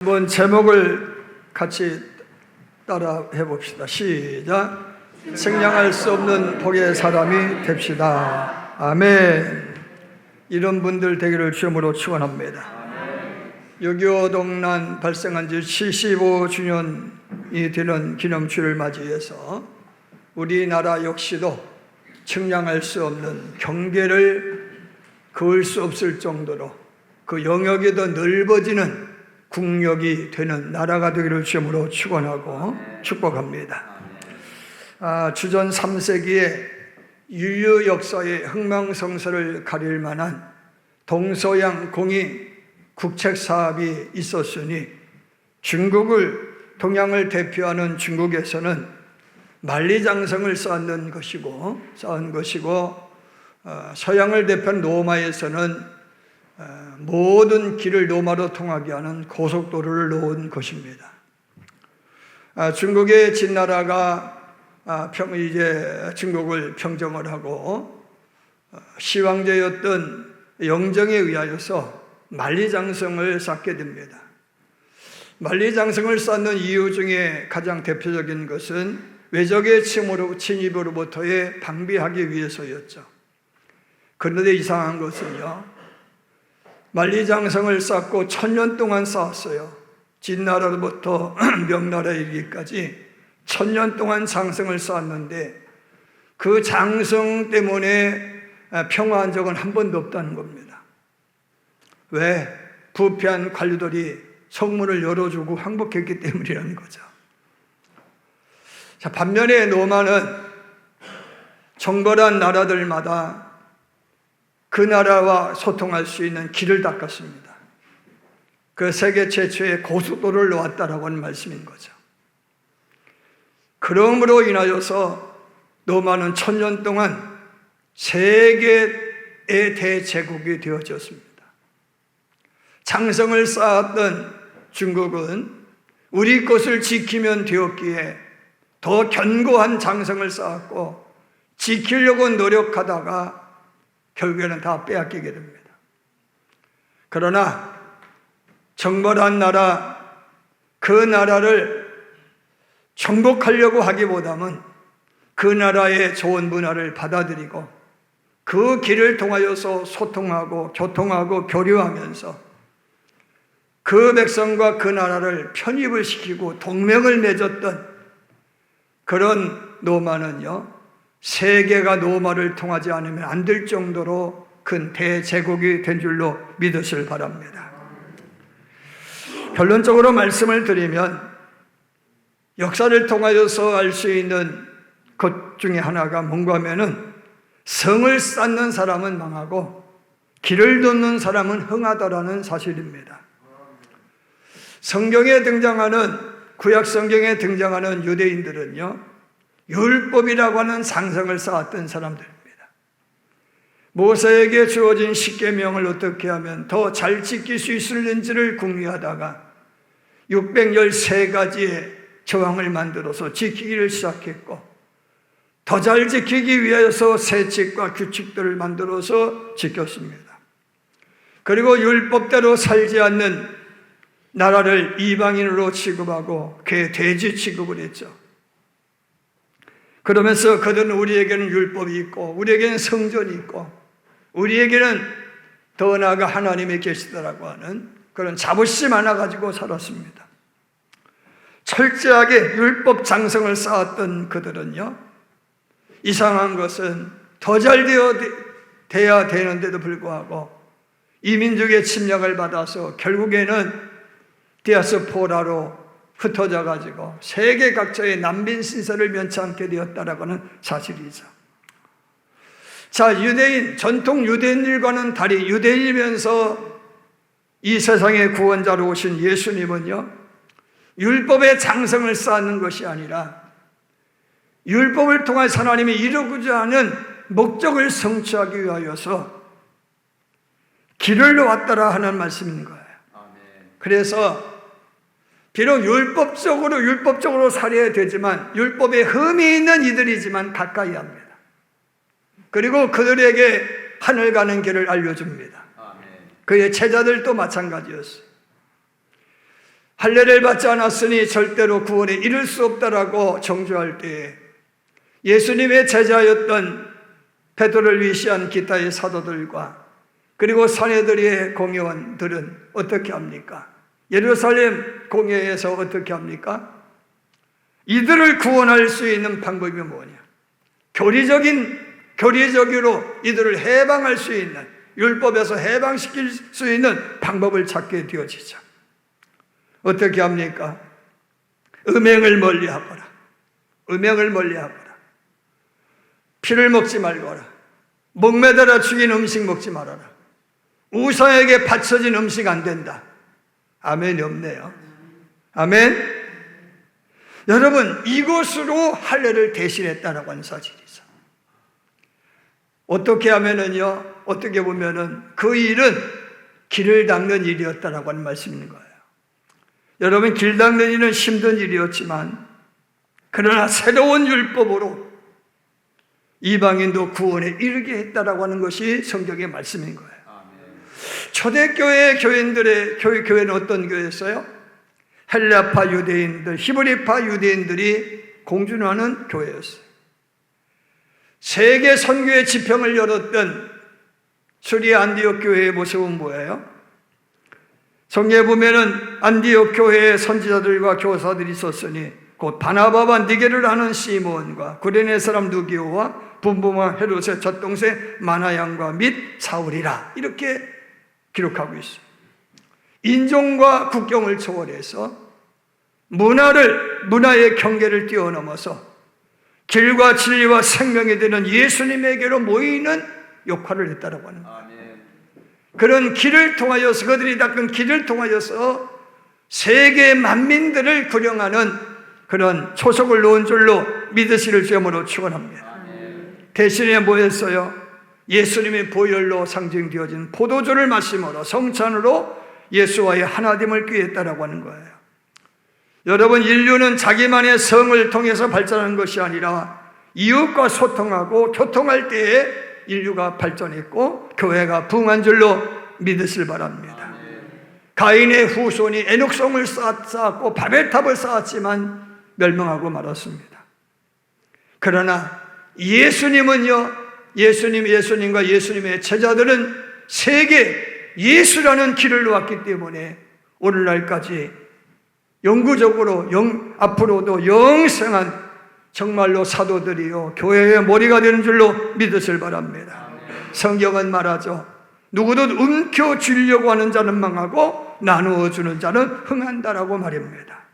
한번 제목을 같이 따라 해봅시다. 시작. 생략할 수 없는 복의 사람이 됩시다. 아멘. 이런 분들 되기를 주님으로 축원합니다. 6.25 동란 발생한 지 75주년이 되는 기념주를 맞이해서 우리나라 역시도 측량할 수 없는 경계를 그을 수 없을 정도로 그 영역이 더 넓어지는 국력이 되는 나라가 되기를 주님으로 축원하고 축복합니다. 주전 3세기에 인류 역사의 흥망성쇠를 가릴 만한 동서양 공인 국책 사업이 있었으니 중국을 동양을 대표하는 중국에서는 만리장성을 쌓은 것이고 서양을 대표하는 로마에서는 모든 길을 로마로 통하게 하는 고속도로를 놓은 것입니다. 중국의 진나라가 이제 중국을 평정을 하고 시황제였던 영정에 의하여서 만리장성을 쌓게 됩니다. 만리장성을 쌓는 이유 중에 가장 대표적인 것은 외적의 침입으로부터의 방비하기 위해서였죠. 그런데 이상한 것은요, 만리장성을 쌓고 1000년 동안 쌓았어요. 진나라로부터 명나라에 이르기까지 1000년 동안 장성을 쌓았는데 그 장성 때문에 평화한 적은 한 번도 없다는 겁니다. 왜? 부패한 관료들이 성문을 열어주고 항복했기 때문이라는 거죠. 자, 반면에 로마는 정벌한 나라들마다 그 나라와 소통할 수 있는 길을 닦았습니다. 그 세계 최초의 고속도로를 놓았다라고 하는 말씀인 거죠. 그러므로 인하여서 로마는 1000년 동안 세계의 대제국이 되어졌습니다. 장성을 쌓았던 중국은 우리 것을 지키면 되었기에 더 견고한 장성을 쌓았고 지키려고 노력하다가 결국에는 다 빼앗기게 됩니다. 그러나 정벌한 나라, 그 나라를 정복하려고 하기보다는 그 나라의 좋은 문화를 받아들이고 그 길을 통하여서 소통하고 교통하고 교류하면서 그 백성과 그 나라를 편입을 시키고 동맹을 맺었던 그런 로마는요, 세계가 로마를 통하지 않으면 안 될 정도로 큰 대제국이 된 줄로 믿으시길 바랍니다. 결론적으로 말씀을 드리면 역사를 통하여서 알 수 있는 것 중에 하나가 뭔가 하면은 성을 쌓는 사람은 망하고 길을 돕는 사람은 흥하다라는 사실입니다. 성경에 등장하는 구약 성경에 등장하는 유대인들은요, 율법이라고 하는 상성을 쌓았던 사람들입니다. 모세에게 주어진 십계명을 어떻게 하면 더 잘 지킬 수 있을는지를 궁리하다가 613가지의 저항을 만들어서 지키기를 시작했고 더 잘 지키기 위해서 세칙과 규칙들을 만들어서 지켰습니다. 그리고 율법대로 살지 않는 나라를 이방인으로 취급하고 그의 돼지 취급을 했죠. 그러면서 그들은 우리에게는 율법이 있고 우리에게는 성전이 있고 우리에게는 더 나아가 하나님이 계시다라고 하는 그런 자부심 하나 가지고 살았습니다. 철저하게 율법 장성을 쌓았던 그들은요, 이상한 것은 더 잘 돼야 되는데도 불구하고 이민족의 침략을 받아서 결국에는 디아스포라로 흩어져 가지고 세계 각처의 난민 신세를 면치 않게 되었다라고 하는 사실이죠. 자, 유대인, 전통 유대인들과는 달리 유대인이면서 이 세상의 구원자로 오신 예수님은요, 율법의 장성을 쌓는 것이 아니라 율법을 통해 하나님이 이루고자 하는 목적을 성취하기 위하여서 길을 놓았다라 하는 말씀인 거예요. 그래서 비록 율법적으로 살아야 되지만 율법에 흠이 있는 이들이지만 가까이 합니다. 그리고 그들에게 하늘 가는 길을 알려줍니다. 그의 제자들도 마찬가지였어요. 할례를 받지 않았으니 절대로 구원에 이를 수 없다라고 정죄할 때에 예수님의 제자였던 베드로를 위시한 기타의 사도들과 그리고 사내들의 공회원들은 어떻게 합니까? 예루살렘 공회에서 어떻게 합니까? 이들을 구원할 수 있는 방법이 뭐냐? 교리적으로 이들을 해방할 수 있는, 율법에서 해방시킬 수 있는 방법을 찾게 되어지죠. 어떻게 합니까? 음행을 멀리하거라. 음행을 멀리하거라. 피를 먹지 말거라. 목매달아 죽인 음식 먹지 말아라. 우상에게 바쳐진 음식 안 된다. 아멘이 없네요. 아멘. 여러분, 이것으로 할례를 대신했다라고 하는 사실이죠. 어떻게 하면은요, 어떻게 보면은 그 일은 길을 닦는 일이었다라고 하는 말씀인 거예요. 여러분, 길 닦는 일은 힘든 일이었지만, 그러나 새로운 율법으로 이방인도 구원에 이르게 했다라고 하는 것이 성경의 말씀인 거예요. 초대교회 교회는 어떤 교회였어요? 헬라파 유대인들, 히브리파 유대인들이 공존하는 교회였어요. 세계 선교의 지평을 열었던 수리아 안디옥 교회의 모습은 뭐예요? 성경에 보면은 안디옥 교회의 선지자들과 교사들이 있었으니 곧 바나바와 니게를 하는 시몬과 구레네 사람 누기오와 분부마 헤롯의 젖동생 마나양과 및 사울이라, 이렇게 기록하고 있어요. 인종과 국경을 초월해서 문화의 경계를 뛰어넘어서 길과 진리와 생명이 되는 예수님에게로 모이는 역할을 했다라고 하는 거예요. 그런 길을 통하여서, 그들이 닦은 길을 통하여서 세계 만민들을 구령하는 그런 초석을 놓은 줄로 믿으시를 주님으로 축원합니다. 대신에 뭐 했어요? 예수님의 보혈로 상징되어진 포도주를 마심으로 성찬으로 예수와의 하나됨을 꾀했다라고 하는 거예요. 여러분, 인류는 자기만의 성을 통해서 발전하는 것이 아니라 이웃과 소통하고 교통할 때에 인류가 발전했고 교회가 부흥한 줄로 믿으실 바랍니다. 가인의 후손이 에녹성을 쌓았고 바벨탑을 쌓았지만 멸망하고 말았습니다. 그러나 예수님과 예수님의 제자들은 세계 예수라는 길을 놓았기 때문에 오늘날까지 영구적으로 앞으로도 영생한 정말로 사도들이요 교회의 머리가 되는 줄로 믿으실 바랍니다. 성경은 말하죠. 누구도 움켜쥐려고 하는 자는 망하고 나누어 주는 자는 흥한다라고 말입니다.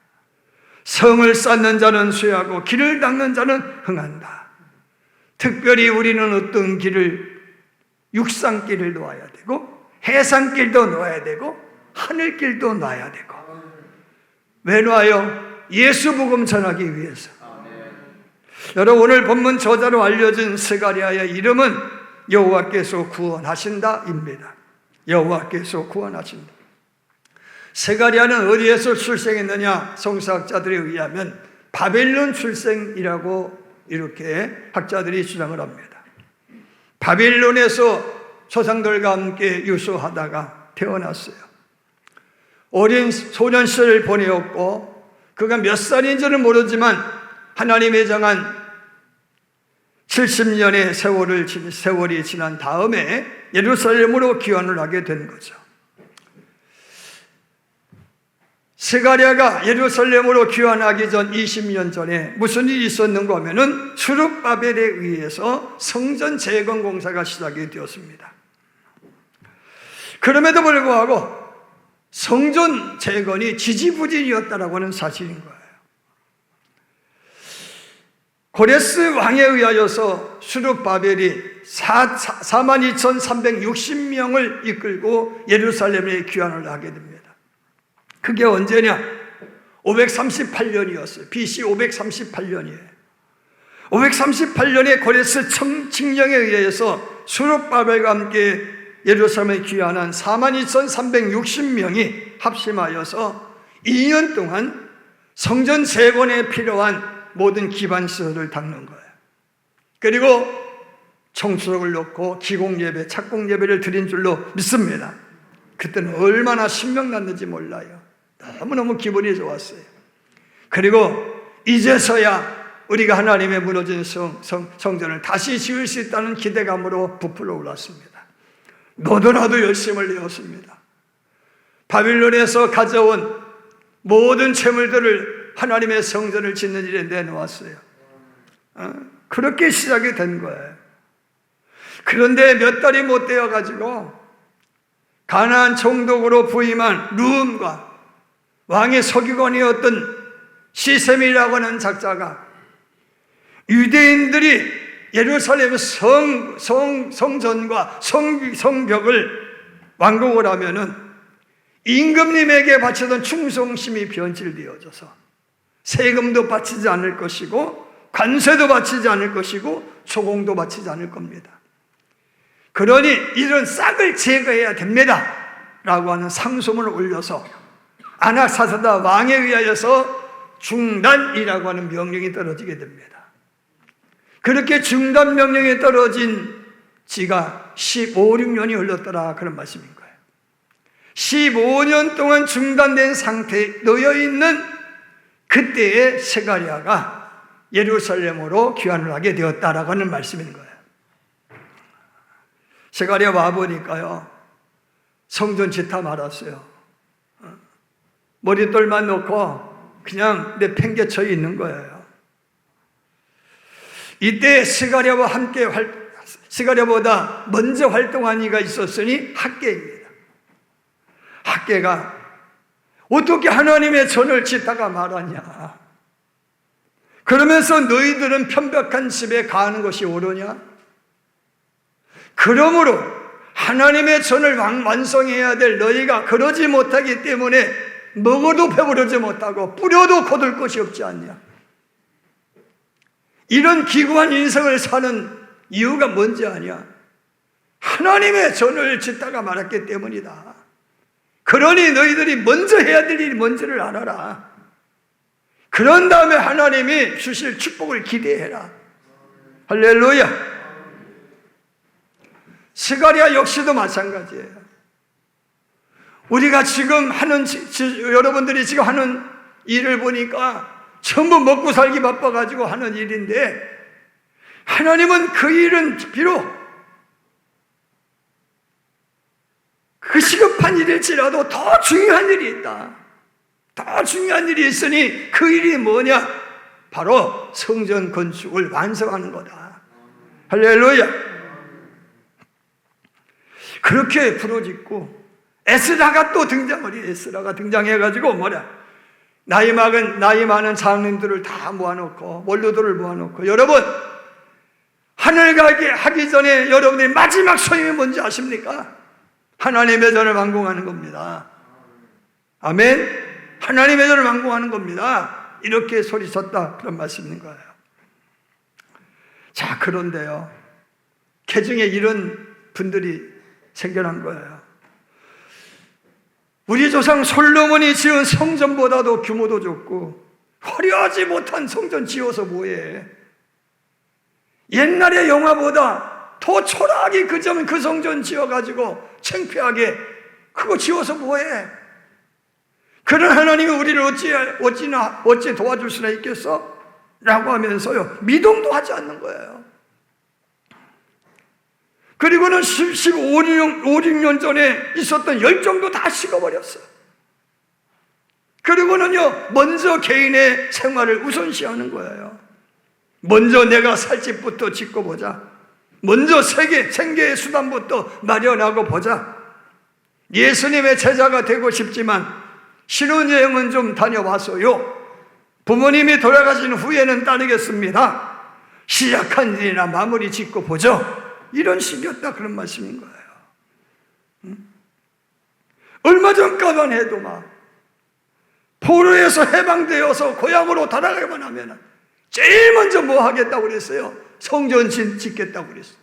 성을 쌓는 자는 쇠하고 길을 닦는 자는 흥한다. 특별히 우리는 어떤 길을, 육상길을 놓아야 되고 해상길도 놓아야 되고 하늘길도 놔야 되고. 왜 놔요? 예수 복음 전하기 위해서. 여러분, 오늘 본문 저자로 알려진 스가랴의 이름은 여호와께서 구원하신다입니다. 여호와께서 구원하신다. 스가랴는 어디에서 출생했느냐? 성서학자들에 의하면 바벨론 출생이라고 이렇게 학자들이 주장을 합니다. 바벨론에서 조상들과 함께 유수하다가 태어났어요. 어린 소년 시절을 보내었고 그가 몇 살인지는 모르지만 하나님의 정한 70년의 세월이 지난 다음에 예루살렘으로 귀환을 하게 된 거죠. 스가랴가 예루살렘으로 귀환하기 전 20년 전에 무슨 일이 있었는가 하면은 수룹바벨에 의해서 성전 재건 공사가 시작이 되었습니다. 그럼에도 불구하고 성전 재건이 지지부진이었다라고 하는 사실인 거예요. 고레스 왕에 의하여서 수룹바벨이 42,360명을 이끌고 예루살렘에 귀환을 하게 됩니다. 그게 언제냐? 538년이었어요. BC 538년이에요. 538년에 고레스 칙령에 의해서 수룹바벨과 함께 예루살렘에 귀환한 42,360명이 합심하여서 2년 동안 성전 재건에 필요한 모든 기반 시설을 닦는 거예요. 그리고 청수록을 놓고 기공예배, 착공예배를 드린 줄로 믿습니다. 그때는 얼마나 신명 났는지 몰라요. 너무너무 기분이 좋았어요. 그리고 이제서야 우리가 하나님의 무너진 성전을 다시 지을 수 있다는 기대감으로 부풀어 올랐습니다. 너도나도 열심을 내었습니다. 바빌론에서 가져온 모든 재물들을 하나님의 성전을 짓는 일에 내놓았어요. 그렇게 시작이 된 거예요. 그런데 몇 달이 못 되어가지고 가나안 총독으로 부임한 르훔과 왕의 서기관이었던 시셈이라고 하는 작자가 유대인들이 예루살렘 성전과 성벽을 완공을 하면은 임금님에게 바치던 충성심이 변질되어져서 세금도 바치지 않을 것이고 관세도 바치지 않을 것이고 초공도 바치지 않을 겁니다. 그러니 이런 싹을 제거해야 됩니다 라고 하는 상소문을 올려서 아낙사스다 왕에 의하여서 중단이라고 하는 명령이 떨어지게 됩니다. 그렇게 중단 명령이 떨어진 지가 15, 16년이 흘렀더라 그런 말씀인 거예요. 15년 동안 중단된 상태에 놓여있는 그때의 스가랴가 예루살렘으로 귀환을 하게 되었다라고 하는 말씀인 거예요. 스가랴 와보니까요, 성전 짓다 말았어요. 머릿돌만 놓고 그냥 내팽개쳐 있는 거예요. 이때 스가랴와 함께 스가랴보다 먼저 활동한 이가 있었으니 학개입니다. 학개가 어떻게 하나님의 전을 짓다가 말하냐? 그러면서 너희들은 편벽한 집에 가는 것이 옳으냐? 그러므로 하나님의 전을 완성해야 될 너희가 그러지 못하기 때문에 먹어도 배부르지 못하고 뿌려도 거둘 것이 없지 않냐? 이런 기구한 인생을 사는 이유가 뭔지 아냐? 하나님의 전을 짓다가 말았기 때문이다. 그러니 너희들이 먼저 해야 될 일이 뭔지를 알아라. 그런 다음에 하나님이 주실 축복을 기대해라. 할렐루야. 스가랴 역시도 마찬가지예요. 우리가 지금 여러분들이 지금 하는 일을 보니까 전부 먹고 살기 바빠가지고 하는 일인데, 하나님은 그 일은 비록 그 시급한 일일지라도 더 중요한 일이 있다. 더 중요한 일이 있으니 그 일이 뭐냐? 바로 성전 건축을 완성하는 거다. 할렐루야. 그렇게 부르짖고 에스라가 또 등장을 해. 에스라가 등장해가지고 뭐냐? 나이 많은 장님들을 다 모아놓고 원로들을 모아놓고, 여러분 하늘 가게 하기 전에 여러분의 마지막 소임이 뭔지 아십니까? 하나님의 전을 완공하는 겁니다. 아멘. 하나님의 전을 완공하는 겁니다. 이렇게 소리쳤다 그런 말씀인 거예요. 자, 그런데요, 개중에 이런 분들이 생겨난 거예요. 우리 조상 솔로몬이 지은 성전보다도 규모도 좁고 화려하지 못한 성전 지어서 뭐해? 옛날의 영화보다 더 초라하게 그 성전 지어가지고 창피하게 그거 지어서 뭐해? 그런 하나님이 우리를 어찌 도와줄 수나 있겠어? 라고 하면서요, 미동도 하지 않는 거예요. 그리고는 15, 16년 전에 있었던 열정도 다 식어버렸어요. 그리고는요, 먼저 개인의 생활을 우선시하는 거예요. 먼저 내가 살 집부터 짓고 보자. 먼저 생계의 수단부터 마련하고 보자. 예수님의 제자가 되고 싶지만 신혼여행은 좀 다녀와서요, 부모님이 돌아가신 후에는 따르겠습니다. 시작한 일이나 마무리 짓고 보죠. 이런 식이었다 그런 말씀인 거예요. 얼마 전까지만 해도 포로에서 해방되어서 고향으로 돌아가기만 하면 제일 먼저 뭐 하겠다고 그랬어요? 성전 짓겠다고 그랬어요.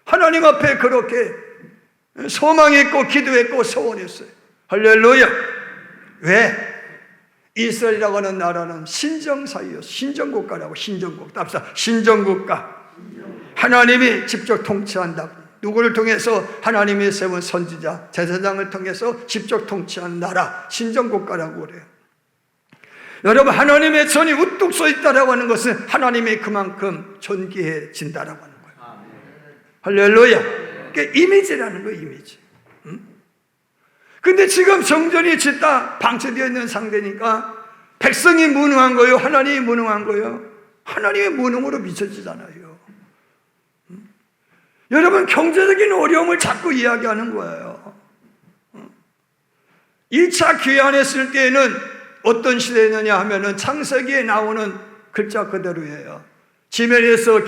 하나님 앞에 그렇게 소망했고 기도했고 소원했어요. 할렐루야. 왜? 이스라엘이라고 하는 나라는 신정사회였어요. 신정국가라고. 신정국 답사 신정국가. 하나님이 직접 통치한다. 누구를 통해서? 하나님의 세운 선지자, 제사장을 통해서 직접 통치하는 나라, 신정국가라고 그래요. 여러분, 하나님의 전이 우뚝 서 있다라고 하는 것은 하나님이 그만큼 존귀해진다라고 하는 거예요. 할렐루야. 그게 이미지라는 거예요, 이미지. 근데 지금 정전이 짓다 방치되어 있는 상태니까 백성이 무능한 거예요? 하나님이 무능한 거예요? 하나님의 무능으로 비춰지잖아요. 여러분, 경제적인 어려움을 자꾸 이야기하는 거예요. 1차 귀환했을 때에는 어떤 시대였느냐 하면은 창세기에 나오는 글자 그대로예요. 지면에서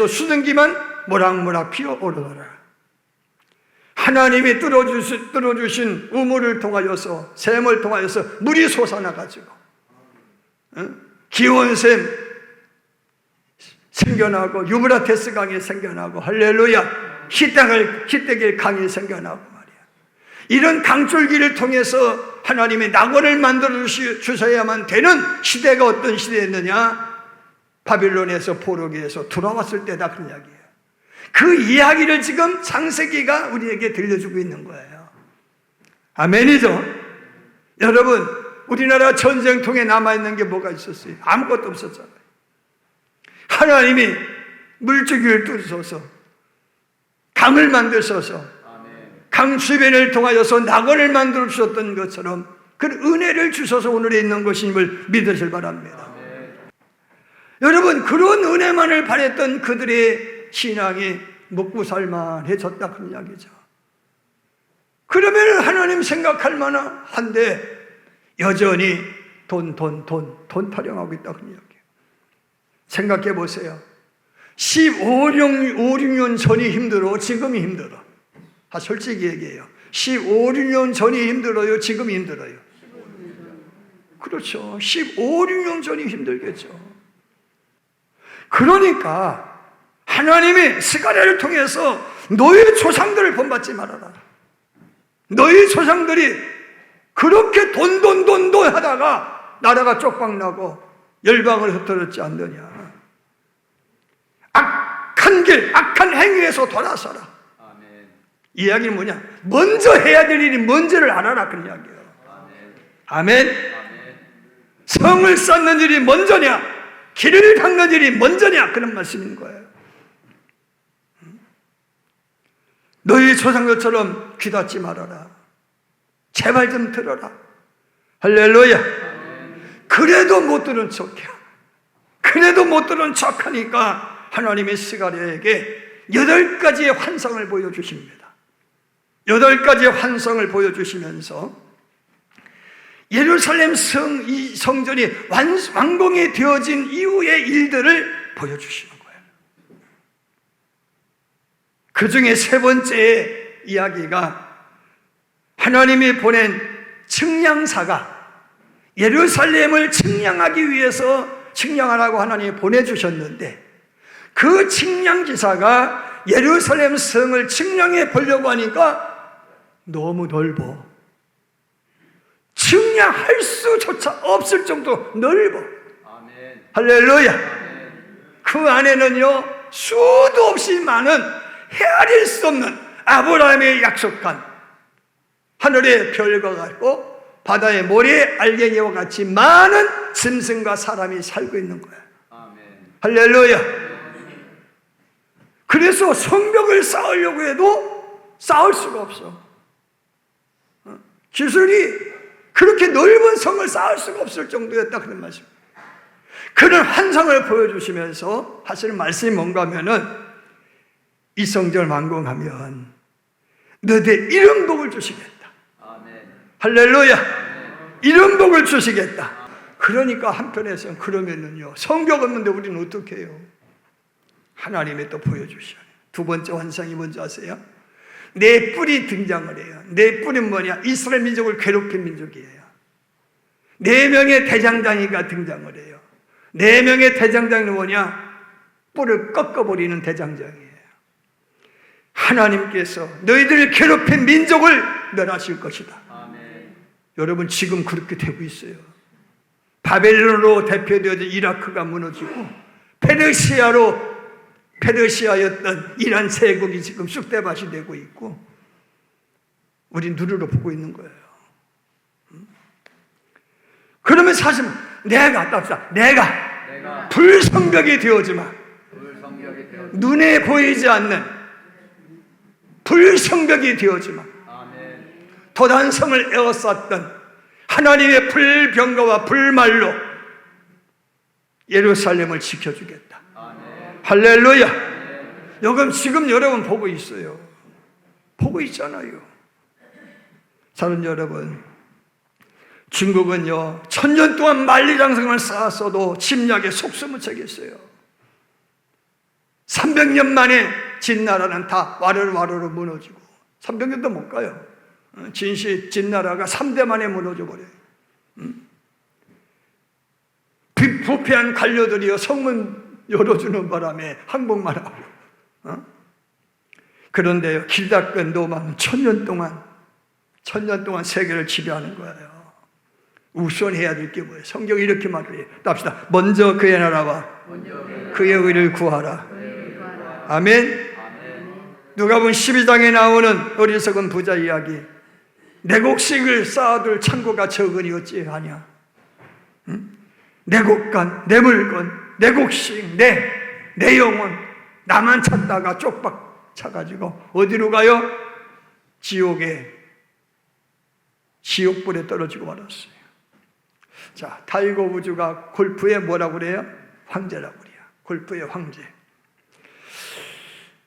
수증기만 모락모락 피어오르더라. 하나님이 뚫어주신 우물을 통하여서, 샘을 통하여서 물이 솟아나가지고 기온샘 생겨나고 유브라테스 강이 생겨나고, 할렐루야, 히데길 강이 생겨나고 말이야. 이런 강줄기를 통해서 하나님이 낙원을 만들어 주셔야만 되는 시대가 어떤 시대였느냐? 바빌론에서 포로기에서 돌아왔을 때다, 그런 이야기예요. 그 이야기를 지금 창세기가 우리에게 들려주고 있는 거예요. 아멘이죠? 여러분, 우리나라 전쟁통에 남아있는 게 뭐가 있었어요? 아무것도 없었잖아요. 하나님이 물줄기를 뚫으셔서 강을 만드셔서 강 주변을 통하여서 낙원을 만들어 주셨던 것처럼 그 은혜를 주셔서 오늘에 있는 것임을 믿으실 바랍니다. 여러분, 그런 은혜만을 바랬던 그들의 신앙이 먹고 살만해졌다, 그런 이야기죠. 그러면 하나님 생각할 만한데 여전히 돈 타령하고 있다, 그런 이야기예요. 생각해 보세요. 16년 전이 힘들어, 지금이 힘들어. 솔직히 얘기해요. 16년 전이 힘들어요, 지금이 힘들어요? 그렇죠. 16년 전이 힘들겠죠. 그러니까 하나님이 스가랴를 통해서 너희 조상들을 본받지 말아라. 너희 조상들이 그렇게 돈 하다가 나라가 쪽박나고 열방을 흩어졌지 않느냐. 악한 길, 악한 행위에서 돌아서라. 이 이야기는 뭐냐? 먼저 해야 될 일이 뭔지를 알아라, 그런 이야기예요. 아멘. 성을 쌓는 일이 먼저냐, 길을 닦는 일이 먼저냐, 그런 말씀인 거예요. 너희 조상들처럼 귀 닫지 말아라. 제발 좀 들어라. 할렐루야. 그래도 못 들은 척해. 그래도 못 들은 척하니까 하나님의 스가랴에게 8가지의 환상을 보여주십니다. 8가지의 환상을 보여주시면서 예루살렘 이 성전이 완공이 되어진 이후의 일들을 보여주시는 거예요. 그 중에 3번째 이야기가 하나님이 보낸 측량사가 예루살렘을 측량하기 위해서 측량하라고 하나님이 보내주셨는데, 그 측량기사가 예루살렘 성을 측량해 보려고 하니까 너무 넓어. 측량할 수조차 없을 정도 넓어. 아멘. 할렐루야. 아멘. 그 안에는요, 수도 없이 많은 헤아릴 수 없는 아브라함의 약속한 하늘의 별과 같고 바다의 모래 알갱이와 같이 많은 짐승과 사람이 살고 있는 거야. 아멘. 할렐루야. 그래서 성벽을 쌓으려고 해도 쌓을 수가 없어. 기술이 그렇게 넓은 성을 쌓을 수가 없을 정도였다, 그런 말씀. 그런 환상을 보여주시면서 하시는 말씀이 뭔가 하면은, 이 성전을 완공하면 너희들 이런 복을 주시겠다. 아멘. 할렐루야. 아멘. 이런 복을 주시겠다. 그러니까 한편에서는 그러면은요, 성벽 없는데 우리는 어떻게 해요? 하나님이 또 보여주셔요. 2번째 환상이 뭔지 아세요? 내 뿔이 등장을 해요. 내 뿔은 뭐냐? 이스라엘 민족을 괴롭힌 민족이에요. 4명의 대장장이가 등장을 해요. 4명의 대장장이는 뭐냐? 뿔을 꺾어버리는 대장장이에요. 하나님께서 너희들을 괴롭힌 민족을 멸하실 것이다. 아멘. 여러분, 지금 그렇게 되고 있어요. 바벨론으로 대표되어진 이라크가 무너지고 페르시아로 페르시아였던 이란 제국이 지금 쑥대밭이 되고 있고 우리 눈으로 보고 있는 거예요. 그러면 사실 내가 불성벽이 되어지마. 눈에 보이지 않는 불성벽이 되어지마. 도단성을 에워쌌던 하나님의 불병거와 불말로 예루살렘을 지켜주겠다. 할렐루야. 지금 여러분 보고 있어요. 보고 있잖아요. 사는 여러분, 중국은요 1000년 동안 만리장성을 쌓았어도 침략에 속수무책했어요. 300년 만에 진나라는 다 와르르 무너지고 300년도 못 가요. 진나라가 3대 만에 무너져 버려요. 부패한 관료들이요 성문 열어주는 바람에 항복만 하고 그런데요 길 닦은 노마는 1000년 동안 세계를 지배하는 거예요. 우선 해야 될 게 뭐예요? 성경이 이렇게 말을 해요. 답시다. 먼저 그의 나라와 그의 의를 구하라. 아멘. 누가복음 12장에 나오는 어리석은 부자 이야기. 내 곡식을 쌓아둘 창고가 적으니 어찌하냐. 내 곡간, 내 물건, 내 곡식, 내 영혼 나만 찾다가 쪽박 차가지고 어디로 가요? 지옥불에 떨어지고 말았어요. 자, 타이거 우즈가 골프의 뭐라고 그래요? 황제라고 그래요. 골프의 황제.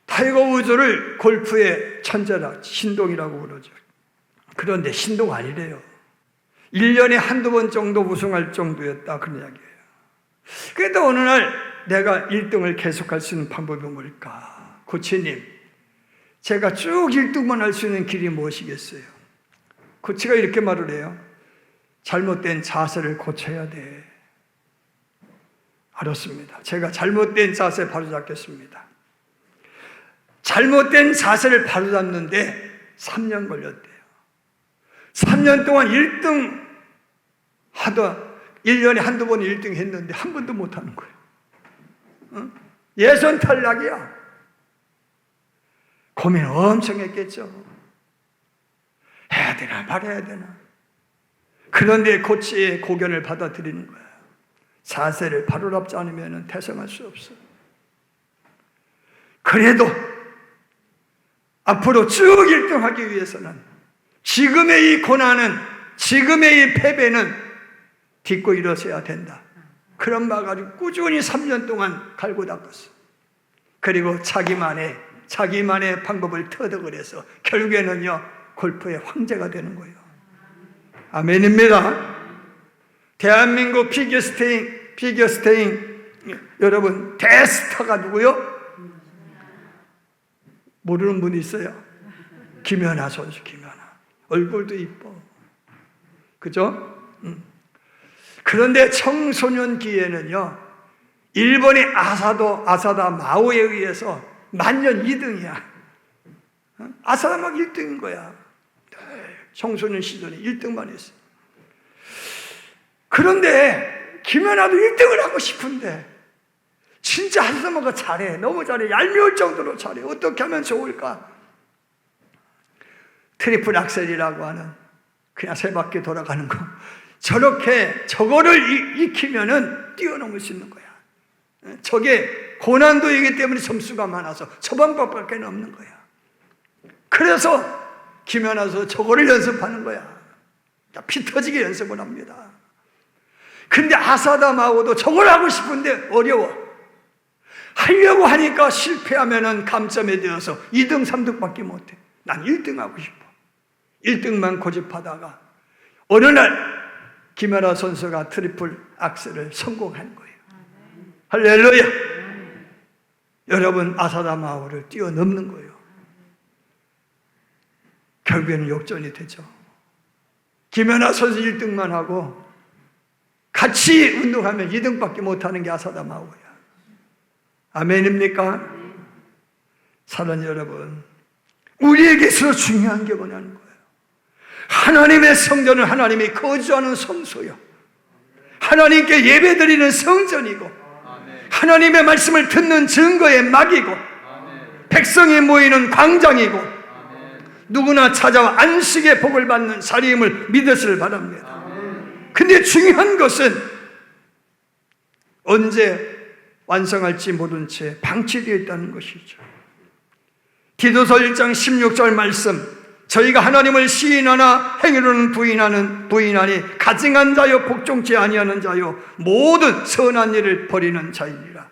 타이거 우즈를 골프의 천재라, 신동이라고 그러죠. 그런데 신동 아니래요. 1년에 한두 번 정도 우승할 정도였다, 그런 이야기예요. 그래도 어느 날 내가 1등을 계속할 수 있는 방법이 뭘까? 코치님, 제가 쭉 1등만 할 수 있는 길이 무엇이겠어요? 코치가 이렇게 말을 해요. 잘못된 자세를 고쳐야 돼. 알았습니다. 제가 잘못된 자세 바로잡겠습니다. 잘못된 자세를 바로잡는데 3년 걸렸대요. 3년 동안 1등 하다 1년에 한두 번 1등 했는데 한 번도 못 하는 거예요. 예선 탈락이야. 고민 엄청 했겠죠. 해야 되나 말아야 되나. 그런데 코치의 고견을 받아들이는 거예요. 자세를 바로 잡지 않으면 대성할 수 없어. 그래도 앞으로 쭉 1등하기 위해서는 지금의 이 고난은, 지금의 이 패배는 딛고 일어서야 된다. 그런 말 가지고 꾸준히 3년 동안 갈고 닦았어. 그리고 자기만의 방법을 터득을 해서 결국에는요 골프의 황제가 되는 거예요. 아멘입니다. 대한민국 피겨스케이팅 여러분 대스타가 누구요? 모르는 분이 있어요? 김연아 선수. 김연아 얼굴도 이뻐, 그죠? 그런데 청소년기에는요 일본의 아사다 마오에 의해서 만년 2등이야. 아사다 막 1등인 거야. 청소년 시절에 1등만 했어. 그런데 김연아도 1등을 하고 싶은데 진짜 아사다마가 잘해. 너무 잘해. 얄미울 정도로 잘해. 어떻게 하면 좋을까? 트리플 악셀이라고 하는 그냥 세 바퀴 돌아가는 거. 저거를 익히면은 뛰어넘을 수 있는 거야. 저게 고난도이기 때문에 점수가 많아서 저 방법밖에 없는 거야. 그래서 김연아서 저거를 연습하는 거야. 피 터지게 연습을 합니다. 근데 아사다 마오도 저걸 하고 싶은데 어려워. 하려고 하니까 실패하면은 감점에 되어서 2등, 3등밖에 못해. 난 1등 하고 싶어. 1등만 고집하다가 어느 날 김연아 선수가 트리플 악셀을 성공한 거예요. 할렐루야. 여러분 아사다 마오를 뛰어넘는 거예요. 결국에는 역전이 되죠. 김연아 선수 1등만 하고 같이 운동하면 2등밖에 못하는 게 아사다 마오야. 아멘입니까? 사랑하는 여러분, 우리에게서 중요한 게 뭐냐는 거예요. 하나님의 성전은 하나님이 거주하는 성소요, 하나님께 예배드리는 성전이고, 하나님의 말씀을 듣는 증거의 막이고 백성이 모이는 광장이고 누구나 찾아와 안식의 복을 받는 자리임을 믿으시길 바랍니다. 근데 중요한 것은 언제 완성할지 모른 채 방치되어 있다는 것이죠. 디도서 1장 16절 말씀, 저희가 하나님을 시인하나 행위로는 부인하니 가증한 자요 복종치 아니하는 자요 모든 선한 일을 버리는 자이니라.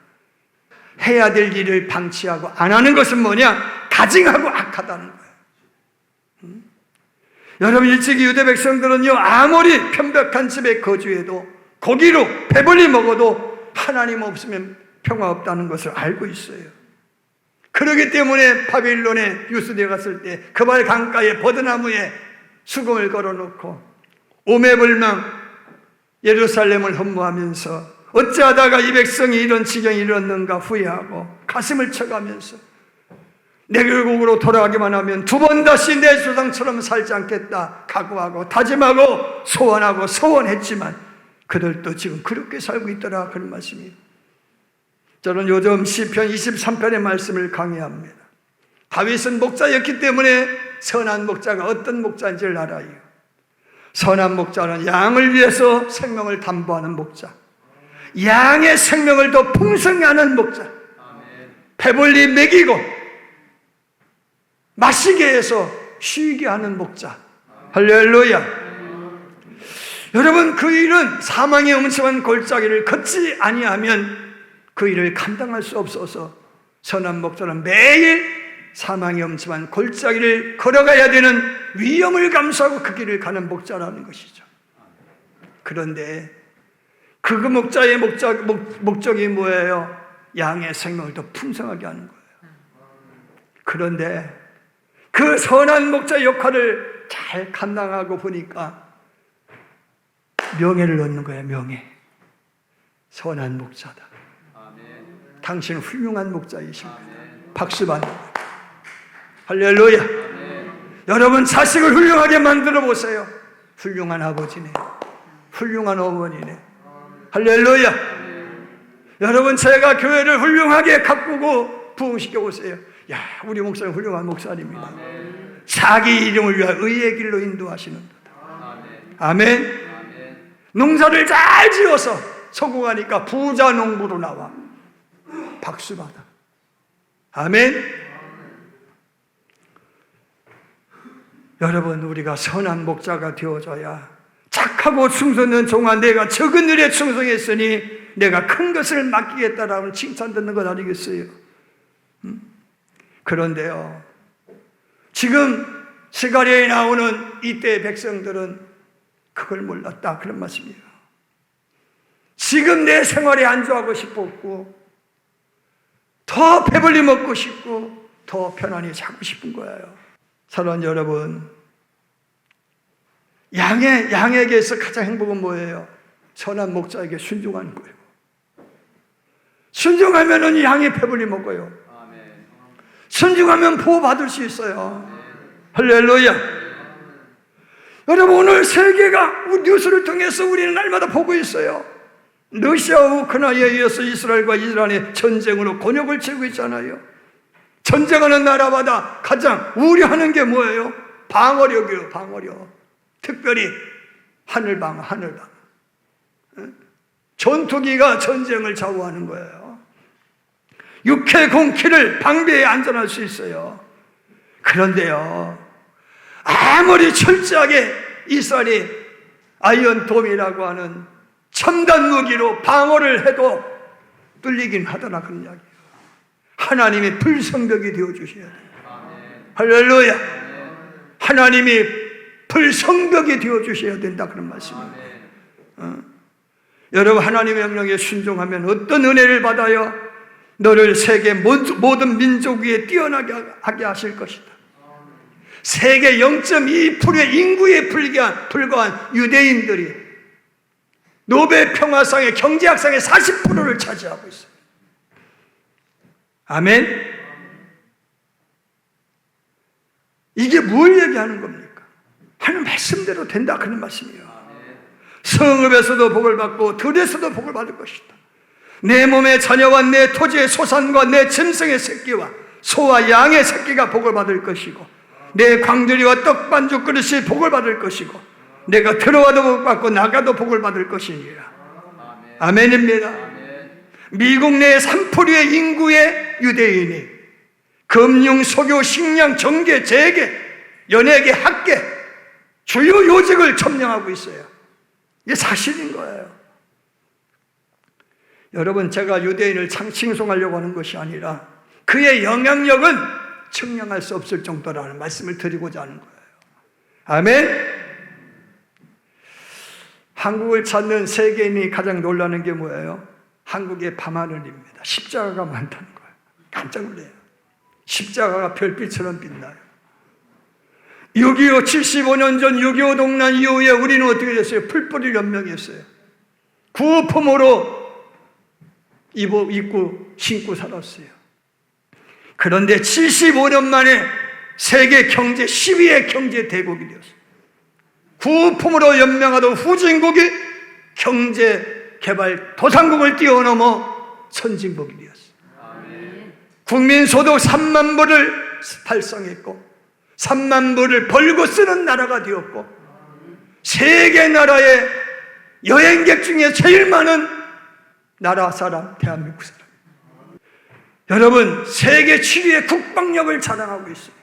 해야 될 일을 방치하고 안 하는 것은 뭐냐? 가증하고 악하다는 거예요. 여러분, 일찍이 유대 백성들은요, 아무리 편벽한 집에 거주해도 고기로 배불리 먹어도 하나님 없으면 평화 없다는 것을 알고 있어요. 그렇기 때문에 바빌론에 유수되어 갔을 때 그발 강가에 버드나무에 수금을 걸어놓고 오매불망 예루살렘을 헌무하면서 어찌하다가 이 백성이 이런 지경에 이르렀는가 후회하고 가슴을 쳐가면서 내 결국으로 돌아가기만 하면 두 번 다시 내 조상처럼 살지 않겠다 각오하고 다짐하고 소원하고 소원했지만 그들도 지금 그렇게 살고 있더라, 그런 말씀이에요. 저는 요즘 시편 23편의 말씀을 강의합니다. 다윗은 목자였기 때문에 선한 목자가 어떤 목자인지를 알아요. 선한 목자는 양을 위해서 생명을 담보하는 목자, 양의 생명을 더 풍성히 하는 목자, 배불리 먹이고 마시게 해서 쉬게 하는 목자. 할렐루야. 여러분, 그 일은 사망의 음침한 골짜기를 걷지 아니하면 그 일을 감당할 수 없어서 선한 목자는 매일 사망의 음침한 골짜기를 걸어가야 되는 위험을 감수하고 그 길을 가는 목자라는 것이죠. 그런데 그 목자의 목적이 뭐예요? 양의 생명을 더 풍성하게 하는 거예요. 그런데 그 선한 목자 역할을 잘 감당하고 보니까 명예를 얻는 거예요. 명예. 선한 목자다. 당신은 훌륭한 목자이십니다. 박수 받는 거예요. 할렐루야. 여러분, 자식을 훌륭하게 만들어 보세요. 훌륭한 아버지네, 훌륭한 어머니네. 할렐루야. 여러분, 제가 교회를 훌륭하게 가꾸고 부흥시켜 보세요. 야, 우리 목사님 훌륭한 목사님입니다. 자기 이름을 위하여 의의 길로 인도하시는 것. 아멘. 농사를 잘 지어서 성공하니까 부자 농부로 나와. 박수 받아. 아멘. 여러분, 우리가 선한 목자가 되어줘야 착하고 충성된 종아, 내가 적은 일에 충성했으니 내가 큰 것을 맡기겠다라는 칭찬 듣는 것 아니겠어요? 그런데요, 지금 스가랴에 나오는 이때의 백성들은 그걸 몰랐다, 그런 말씀이에요. 지금 내 생활에 안주하고 싶었고 더 배불리 먹고 싶고 더 편안히 자고 싶은 거예요. 사랑하는 여러분, 양에게서 가장 행복은 뭐예요? 선한 목자에게 순종하는 거예요. 순종하면 양이 배불리 먹어요. 순종하면 보호받을 수 있어요. 할렐루야. 여러분, 오늘 세계가 뉴스를 통해서 우리는 날마다 보고 있어요. 러시아와 우크라이나에 이어서 이스라엘과 이란의 전쟁으로 곤욕을 치르고 있잖아요. 전쟁하는 나라마다 가장 우려하는 게 뭐예요? 방어력이에요. 방어력. 특별히 하늘방어. 전투기가 전쟁을 좌우하는 거예요. 육해 공기를 방비해 안전할 수 있어요. 그런데요, 아무리 철저하게 이스라엘이 아이언돔이라고 하는 첨단 무기로 방어를 해도 뚫리긴 하더라, 그런 이야기예요. 하나님이 불성벽이 되어주셔야 돼요. 할렐루야. 하나님이 불성벽이 되어주셔야 된다, 그런 말씀입니다. 여러분, 하나님의 명령에 순종하면 어떤 은혜를 받아요? 너를 세계 모든 민족 위에 뛰어나게 하게 하실 것이다. 세계 0.2%의 인구에 불과한 유대인들이 노벨 평화상의 경제학상의 40%를 차지하고 있어요. 아멘. 이게 뭘 얘기하는 겁니까? 하나님 말씀대로 된다, 그런 말씀이에요. 성읍에서도 복을 받고 들에서도 복을 받을 것이다. 내 몸의 자녀와 내 토지의 소산과 내 짐승의 새끼와 소와 양의 새끼가 복을 받을 것이고 내 광주리와 떡반죽 그릇이 복을 받을 것이고 내가 들어와도 복 받고 나가도 복을 받을 것이니라. 아멘입니다. 미국 내 3%의 인구의 유대인이 금융, 소교, 식량, 정계, 재계, 연예계, 학계 주요 요직을 점령하고 있어요. 이게 사실인 거예요. 여러분, 제가 유대인을 칭송하려고 하는 것이 아니라 그의 영향력은 측량할 수 없을 정도라는 말씀을 드리고자 하는 거예요. 아멘. 한국을 찾는 세계인이 가장 놀라는 게 뭐예요? 한국의 밤하늘입니다. 십자가가 많다는 거예요. 깜짝 놀라요. 십자가가 별빛처럼 빛나요. 6.25 75년 전 6.25 동란 이후에 우리는 어떻게 됐어요? 풀뿌리 연명했어요. 구호품으로 입고 신고 살았어요. 그런데 75년 만에 세계 경제 10위의 경제 대국이 되었어요. 구호품으로 연명하던 후진국이 경제 개발 도상국을 뛰어넘어 선진국이 되었어요. 국민소득 3만 불을 달성했고 3만 불을 벌고 쓰는 나라가 되었고 세계 나라의 여행객 중에 제일 많은 나라 사람, 대한민국 사람. 여러분, 세계 7위의 국방력을 자랑하고 있어요.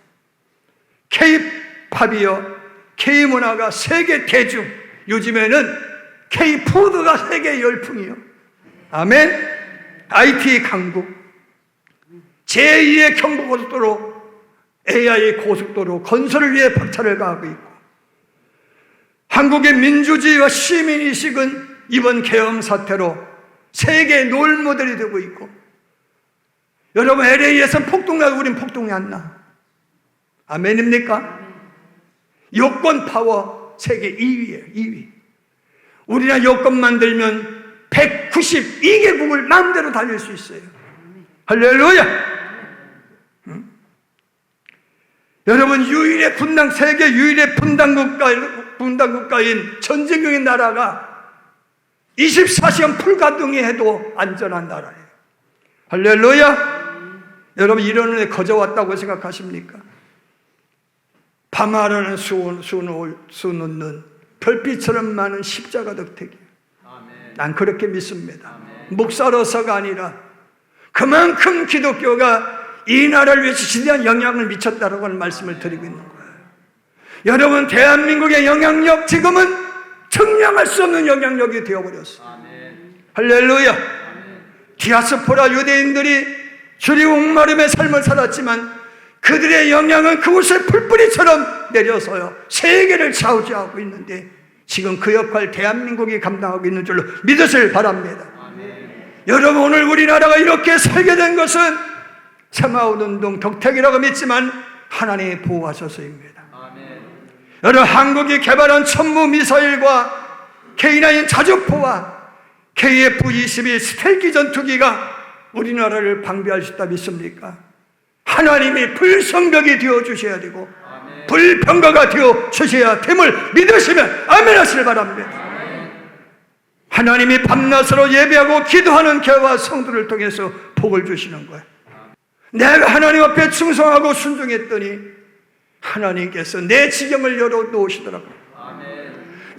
K-팝이요, K-문화가 세계 대중, 요즘에는 K-푸드가 세계 열풍이요. 아멘. IT 강국, 제2의 경부고속도로, AI 고속도로 건설을 위해 박차를 가하고 있고 한국의 민주주의와 시민의식은 이번 계엄 사태로 세계 롤모델이 되고 있고 여러분, LA에서는 폭동나고 우린 폭동이 안 나. 아멘입니까? 여권 파워 세계 2위예요. 2위. 우리나라 여권 만들면 192개국을 마음대로 달릴 수 있어요. 할렐루야. 여러분, 유일의 분당, 세계 유일의 분당국가인 전쟁경의 나라가 24시간 풀가동이 해도 안전한 나라예요. 할렐루야. 여러분, 이런 애 거저왔다고 생각하십니까? 밤하늘은 수놓는 별빛처럼 많은 십자가 덕택이에요. 난 그렇게 믿습니다. 목사로서가 아니라 그만큼 기독교가 이 나라를 위해서 지대한 영향을 미쳤다라고 하는 말씀을 드리고 있는 거예요. 여러분, 대한민국의 영향력 지금은 측량할 수 없는 영향력이 되어버렸어요. 할렐루야. 디아스포라 유대인들이 주리 옥마름의 삶을 살았지만 그들의 영향은 그곳에 풀뿌리처럼 내려서요 세계를 좌우지하고 있는데 지금 그 역할 대한민국이 감당하고 있는 줄로 믿으실 바랍니다. 여러분, 오늘 우리나라가 이렇게 살게 된 것은 새마을운동 덕택이라고 믿지만 하나님이 보호하셔서입니다. 여러분, 한국이 개발한 천무 미사일과 K9 자주포와 KF-22 스텔기 전투기가 우리나라를 방비할 수 있다 믿습니까? 하나님이 불성벽이 되어주셔야 되고 불병거가 되어주셔야 됨을 믿으시면 아멘 하시길 바랍니다. 하나님이 밤낮으로 예배하고 기도하는 교회와 성도를 통해서 복을 주시는 거예요. 내가 하나님 앞에 충성하고 순종했더니 하나님께서 내 지경을 열어놓으시더라고요.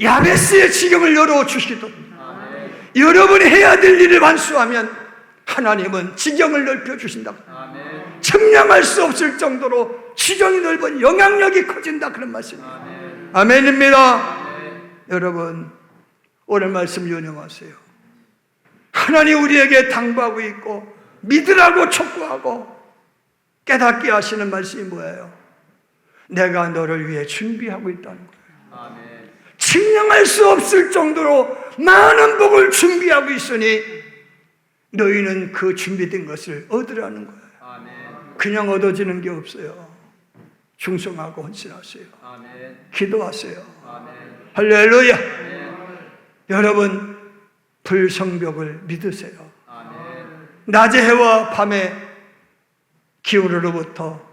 야베스의 지경을 열어주시더라고요. 여러분이 해야 될 일을 완수하면 하나님은 지경을 넓혀주신다고. 측량할 수 없을 정도로 지경이 넓은 영향력이 커진다, 그런 말씀이에요. 아멘입니다. 여러분, 오늘 말씀 유념하세요. 하나님 우리에게 당부하고 있고 믿으라고 촉구하고 깨닫게 하시는 말씀이 뭐예요? 내가 너를 위해 준비하고 있다는 거예요. 측량할 수 없을 정도로 많은 복을 준비하고 있으니 너희는 그 준비된 것을 얻으라는 거예요. 그냥 얻어지는 게 없어요. 충성하고 헌신하세요. 기도하세요. 할렐루야. 여러분, 불성벽을 믿으세요. 낮의 해와 밤의 기울으로부터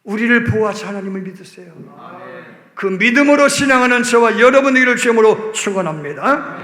우리를 보호하시 하나님을 믿으세요. 그 믿음으로 신앙하는 저와 여러분에게를 주님으로 축원합니다.